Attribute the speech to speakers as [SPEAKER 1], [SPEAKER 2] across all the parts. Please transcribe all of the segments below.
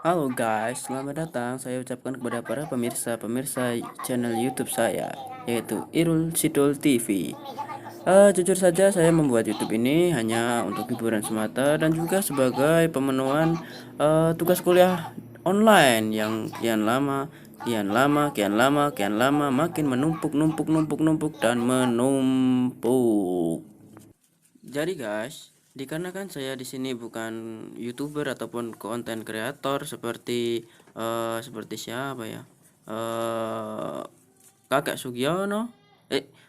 [SPEAKER 1] Halo guys, selamat datang. Saya ucapkan kepada para pemirsa channel YouTube saya, yaitu Irul Sidul TV. Jujur saja, saya membuat YouTube ini hanya untuk hiburan semata dan juga sebagai pemenuhan tugas kuliah online yang kian lama, makin menumpuk dan menumpuk. Jadi guys, dikarenakan saya di sini bukan YouTuber ataupun konten kreator seperti siapa ya? Eh Kakek Sugiono.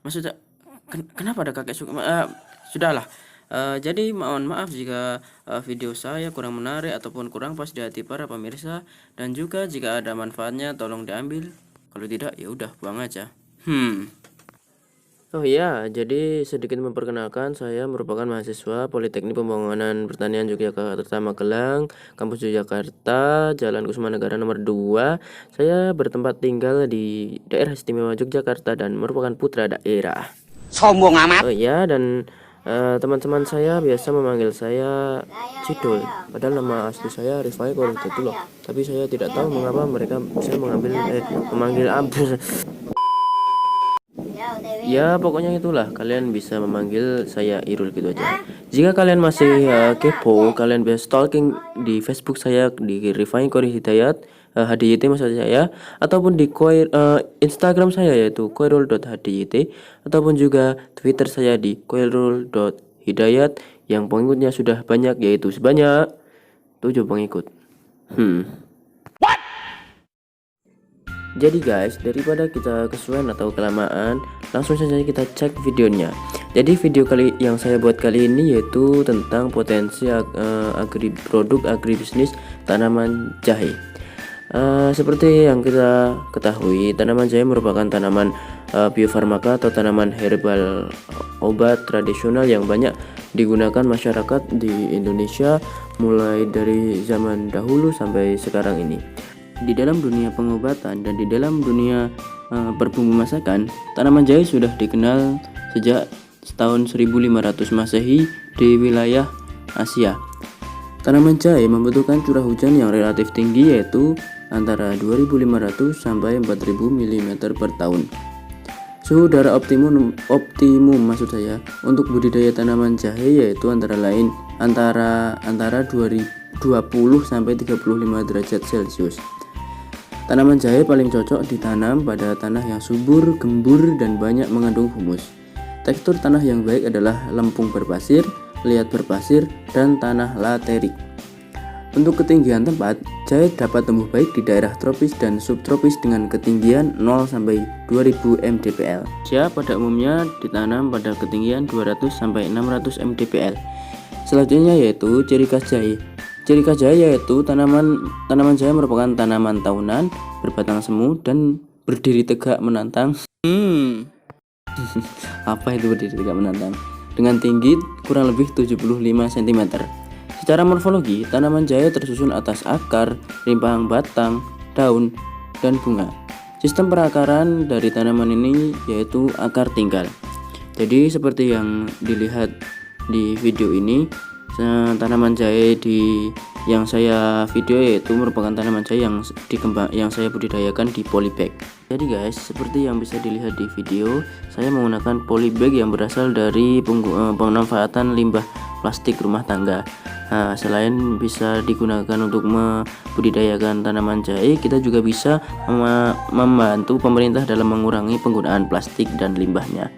[SPEAKER 1] Maksudnya kenapa ada Kakek Sugiono? Sudahlah. Jadi mohon maaf jika video saya kurang menarik ataupun kurang pas di hati para pemirsa, dan juga jika ada manfaatnya tolong diambil. Kalau tidak ya udah buang aja. Oh iya, jadi sedikit memperkenalkan, saya merupakan mahasiswa Politeknik Pembangunan Pertanian Yogyakarta Magelang, kampus Yogyakarta, Jalan Kusuma Negara nomor 2. Saya bertempat tinggal di daerah istimewa Yogyakarta dan merupakan putra daerah.
[SPEAKER 2] Sombong amat.
[SPEAKER 1] Oh iya, dan teman-teman saya biasa memanggil saya Cidul, padahal nama asli saya Rifai Koridotullah. Tapi saya tidak tahu mengapa mereka bisa memanggil Abdul. Ya pokoknya itulah, kalian bisa memanggil saya Irul gitu aja. Jika kalian masih kepo, kalian bisa stalking di Facebook saya di Rifai Kori Hidayat, HDYT maksud saya, ataupun di Instagram saya yaitu koirul.hdyt, ataupun juga Twitter saya di koirul.hidayat yang pengikutnya sudah banyak, yaitu sebanyak 7 pengikut. Jadi guys, daripada kita kesuwen atau kelamaan, langsung saja kita cek videonya. Jadi video yang saya buat kali ini yaitu tentang potensi produk agribisnis tanaman jahe. Seperti yang kita ketahui, tanaman jahe merupakan tanaman biofarmaka atau tanaman herbal obat tradisional yang banyak digunakan masyarakat di Indonesia mulai dari zaman dahulu sampai sekarang ini. Di dalam dunia pengobatan dan di dalam dunia berbumbu masakan, tanaman jahe sudah dikenal sejak tahun 1500 Masehi di wilayah Asia. Tanaman jahe membutuhkan curah hujan yang relatif tinggi, yaitu antara 2500 sampai 4000 mm per tahun. Suhu udara optimum maksud saya untuk budidaya tanaman jahe yaitu antara 20 sampai 35 derajat Celcius. Tanaman jahe paling cocok ditanam pada tanah yang subur, gembur, dan banyak mengandung humus. Tekstur tanah yang baik adalah lempung berpasir, liat berpasir, dan tanah laterik. Untuk ketinggian tempat, jahe dapat tumbuh baik di daerah tropis dan subtropis dengan ketinggian 0 sampai 2000 mdpl. Jahe pada umumnya ditanam pada ketinggian 200 sampai 600 mdpl. Selanjutnya yaitu ciri khas jahe. Ciri khas jahe yaitu tanaman jahe merupakan tanaman tahunan, berbatang semu dan berdiri tegak menantang. Apa itu berdiri tegak menantang? Dengan tinggi kurang lebih 75 cm. Secara morfologi, tanaman jahe tersusun atas akar, rimpang batang, daun, dan bunga. Sistem perakaran dari tanaman ini yaitu akar tinggal. Jadi seperti yang dilihat di video ini, tanaman jahe yang saya video yaitu merupakan tanaman jahe yang saya budidayakan di polybag. Jadi guys, seperti yang bisa dilihat di video, saya menggunakan polybag yang berasal dari pemanfaatan limbah plastik rumah tangga. Nah, selain bisa digunakan untuk membudidayakan tanaman jahe, kita juga bisa membantu pemerintah dalam mengurangi penggunaan plastik dan limbahnya.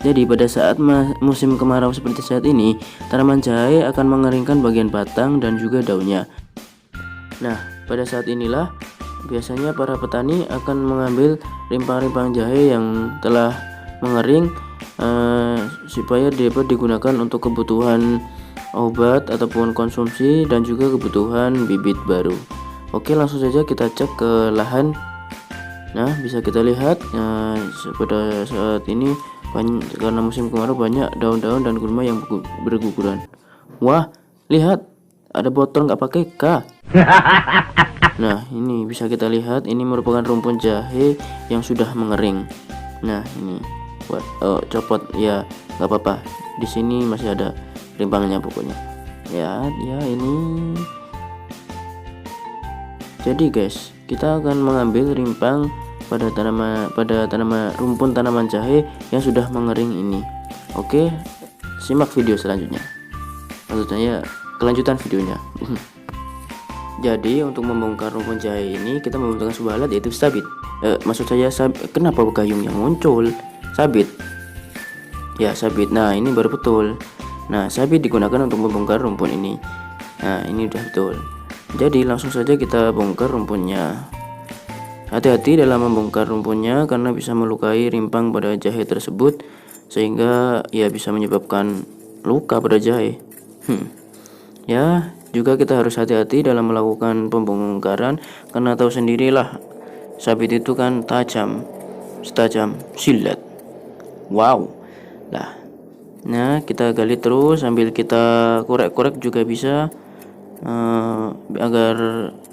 [SPEAKER 1] Jadi pada saat musim kemarau seperti saat ini, tanaman jahe akan mengeringkan bagian batang dan juga daunnya. Nah, pada saat inilah biasanya para petani akan mengambil rimpang-rimpang jahe yang telah mengering supaya dapat digunakan untuk kebutuhan obat ataupun konsumsi dan juga kebutuhan bibit baru. Oke, langsung saja kita cek ke lahan. Nah, bisa kita lihat pada saat ini karena musim kemarau banyak daun-daun dan kurma yang berguguran. Wah, lihat, ada botol nggak pakai K. Nah, ini bisa kita lihat, ini merupakan rumpun jahe yang sudah mengering. Nah, ini buat copot ya, nggak apa-apa. Di sini masih ada rimpangnya pokoknya. Ya ini Jadi guys, kita akan mengambil rimpang pada rumpun tanaman jahe yang sudah mengering ini. Oke, simak video selanjutnya. Maksudnya kelanjutan videonya. Jadi untuk membongkar rumpun jahe ini kita membutuhkan sebuah alat, yaitu sabit. Kenapa gayung yang muncul? Sabit. Ya, sabit. Nah, ini baru betul. Nah, sabit digunakan untuk membongkar rumpun ini. Nah, ini udah betul. Jadi langsung saja kita bongkar rumpunnya. Hati-hati dalam membongkar rumpunnya karena bisa melukai rimpang pada jahe tersebut, sehingga ya bisa menyebabkan luka pada jahe. Ya, juga kita harus hati-hati dalam melakukan pembongkaran karena tahu sendirilah sabit itu kan tajam, setajam silet. Wow. Nah, kita gali terus sambil kita korek-korek juga bisa. Agar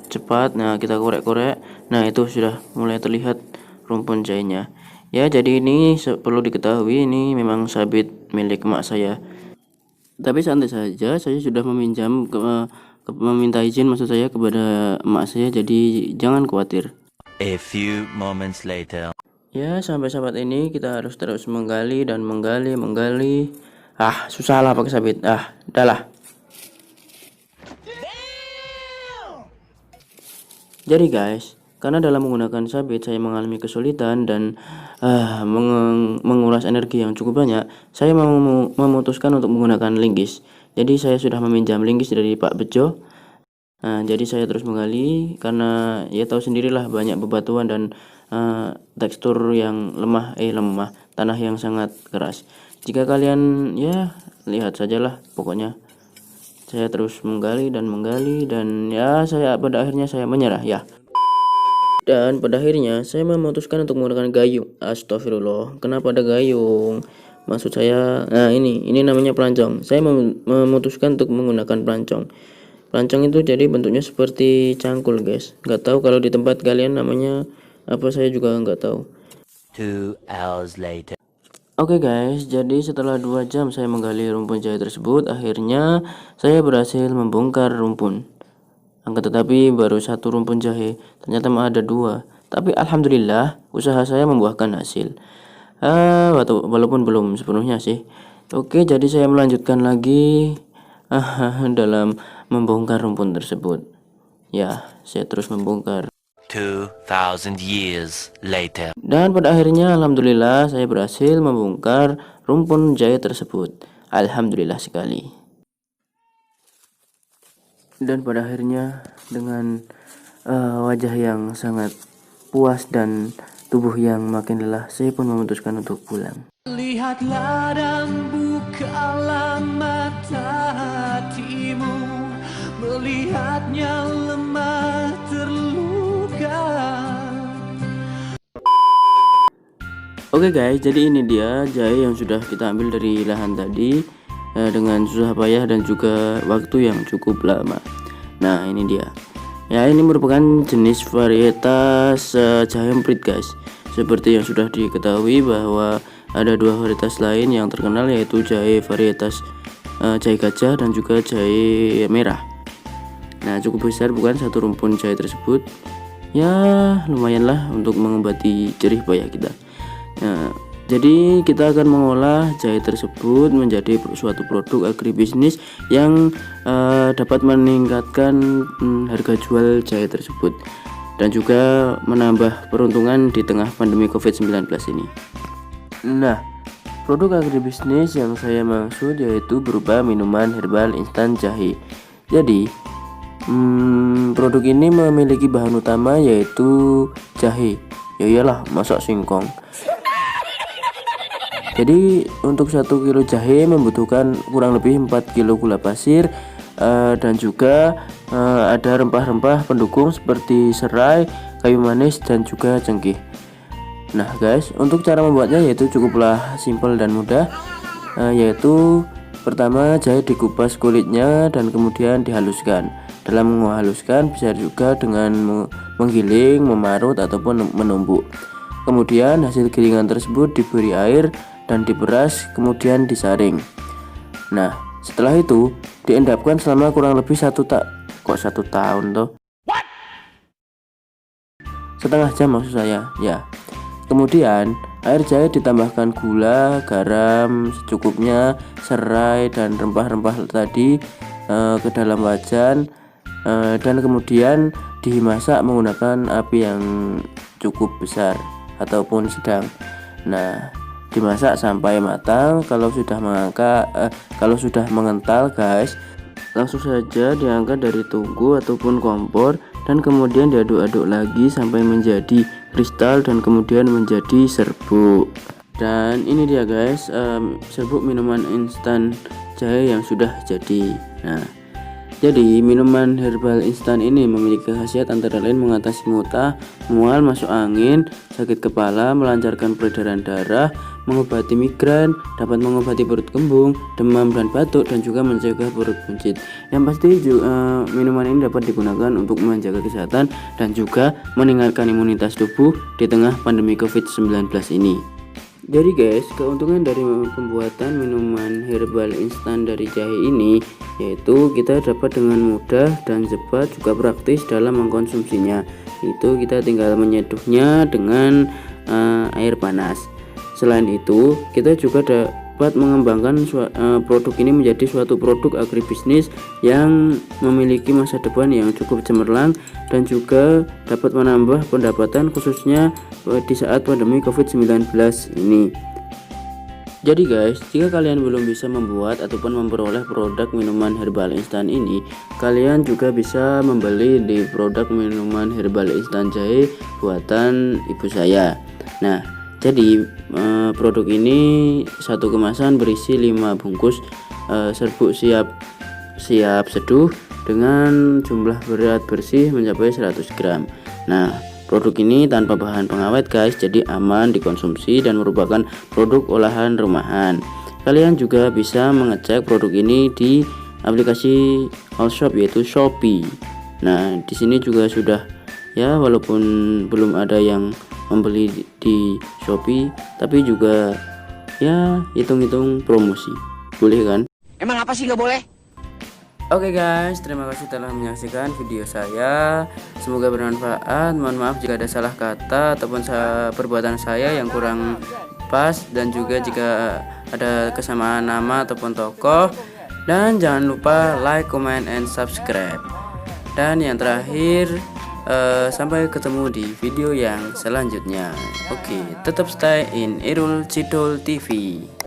[SPEAKER 1] cepat. Nah, kita korek-korek. Nah, itu sudah mulai terlihat rumpun jahenya. Ya, jadi ini perlu diketahui, ini memang sabit milik emak saya. Tapi santai saja, saya sudah meminta izin maksud saya kepada emak saya, jadi jangan khawatir.
[SPEAKER 2] A few moments later.
[SPEAKER 1] Ya, sampai saat ini kita harus terus menggali dan menggali. Susah lah pakai sabit. Udahlah. Jadi guys, karena dalam menggunakan sabit saya mengalami kesulitan dan menguras energi yang cukup banyak, saya memutuskan untuk menggunakan linggis. Jadi saya sudah meminjam linggis dari Pak Bejo. Nah, jadi saya terus menggali karena ya tahu sendirilah banyak bebatuan dan tekstur yang lemah, tanah yang sangat keras. Jika kalian ya lihat sajalah pokoknya. Saya terus menggali dan ya pada akhirnya saya menyerah ya. Dan pada akhirnya saya memutuskan untuk menggunakan gayung. Astagfirullah, kenapa ada gayung? Maksud saya, ini namanya pelancong. Saya memutuskan untuk menggunakan pelancong. Pelancong itu jadi bentuknya seperti cangkul guys. Nggak tahu kalau di tempat kalian namanya apa, saya juga nggak tahu.
[SPEAKER 2] 2 hours later.
[SPEAKER 1] Oke guys, jadi setelah 2 jam saya menggali rumpun jahe tersebut, akhirnya saya berhasil membongkar rumpun. Tetapi baru 1 rumpun jahe, ternyata ada 2. Tapi alhamdulillah usaha saya membuahkan hasil. Walaupun belum sepenuhnya sih. Oke, jadi saya melanjutkan lagi dalam membongkar rumpun tersebut. Ya, saya terus membongkar.
[SPEAKER 2] 2000 years later.
[SPEAKER 1] Dan pada akhirnya alhamdulillah saya berhasil membongkar rumpun jahe tersebut. Alhamdulillah sekali. Dan pada akhirnya dengan wajah yang sangat puas dan tubuh yang makin lelah, saya pun memutuskan untuk pulang.
[SPEAKER 3] Lihatlah dan bukalah mata hatimu, melihatnya lemah terluka.
[SPEAKER 1] Oke guys, jadi ini dia jahe yang sudah kita ambil dari lahan tadi dengan susah payah dan juga waktu yang cukup lama. Nah, ini dia. Ya, ini merupakan jenis varietas jahe emprit guys. Seperti yang sudah diketahui bahwa ada 2 varietas lain yang terkenal, yaitu jahe varietas jahe gajah dan juga jahe merah. Nah, cukup besar bukan satu rumpun jahe tersebut. Ya, lumayanlah untuk mengobati jerih payah kita. Nah, jadi kita akan mengolah jahe tersebut menjadi suatu produk agribisnis yang dapat meningkatkan harga jual jahe tersebut dan juga menambah peruntungan di tengah pandemi COVID-19 ini. Nah, produk agribisnis yang saya maksud yaitu berupa minuman herbal instan jahe. Jadi produk ini memiliki bahan utama yaitu jahe. Ya iyalah, masa singkong. Jadi untuk 1 kilo jahe membutuhkan kurang lebih 4 kilo gula pasir dan juga ada rempah-rempah pendukung seperti serai, kayu manis dan juga cengkeh. Nah guys, untuk cara membuatnya yaitu cukuplah simpel dan mudah, yaitu pertama jahe dikupas kulitnya dan kemudian dihaluskan. Dalam menghaluskan bisa juga dengan menggiling, memarut ataupun menumbuk. Kemudian hasil gilingan tersebut diberi air dan diperas, kemudian disaring. Nah, setelah itu diendapkan selama kurang lebih 1 tahun toh. setengah jam maksud saya ya. Kemudian air jahe ditambahkan gula, garam secukupnya, serai dan rempah-rempah tadi ke dalam wajan, dan kemudian dimasak menggunakan api yang cukup besar ataupun sedang. Nah, dimasak sampai matang. Kalau sudah mengental guys, langsung saja diangkat dari tungku ataupun kompor dan kemudian diaduk-aduk lagi sampai menjadi kristal dan kemudian menjadi serbuk. Dan ini dia guys, serbuk minuman instan jahe yang sudah jadi. Nah, jadi minuman herbal instan ini memiliki khasiat antara lain mengatasi muntah, mual, masuk angin, sakit kepala, melancarkan peredaran darah, mengobati migrain, dapat mengobati perut kembung, demam dan batuk, dan juga mencegah perut buncit. Yang pasti minuman ini dapat digunakan untuk menjaga kesehatan dan juga meningkatkan imunitas tubuh di tengah pandemi COVID-19 ini. Jadi guys, keuntungan dari pembuatan minuman herbal instan dari jahe ini yaitu kita dapat dengan mudah dan cepat juga praktis dalam mengkonsumsinya. Itu kita tinggal menyeduhnya dengan air panas. Selain itu, kita juga dapat mengembangkan produk ini menjadi suatu produk agribisnis yang memiliki masa depan yang cukup cemerlang dan juga dapat menambah pendapatan khususnya di saat pandemi COVID-19 ini. Jadi guys, jika kalian belum bisa membuat ataupun memperoleh produk minuman herbal instan ini, kalian juga bisa membeli di produk minuman herbal instan jahe buatan ibu saya. Nah, jadi produk ini satu kemasan berisi 5 bungkus serbuk siap seduh dengan jumlah berat bersih mencapai 100 gram. Nah, produk ini tanpa bahan pengawet guys, jadi aman dikonsumsi dan merupakan produk olahan rumahan. Kalian juga bisa mengecek produk ini di aplikasi all shop yaitu Shopee. Nah, di sini juga sudah ya, walaupun belum ada yang membeli di Shopee, tapi juga ya hitung-hitung promosi, boleh kan?
[SPEAKER 4] Emang apa sih nggak boleh?
[SPEAKER 1] Oke guys, terima kasih telah menyaksikan video saya. Semoga bermanfaat. Mohon maaf jika ada salah kata ataupun perbuatan saya yang kurang pas, dan juga jika ada kesamaan nama ataupun tokoh. Dan jangan lupa like, comment, and subscribe. Dan yang terakhir, sampai ketemu di video yang selanjutnya. Oke, tetap stay in Irul Cidul TV.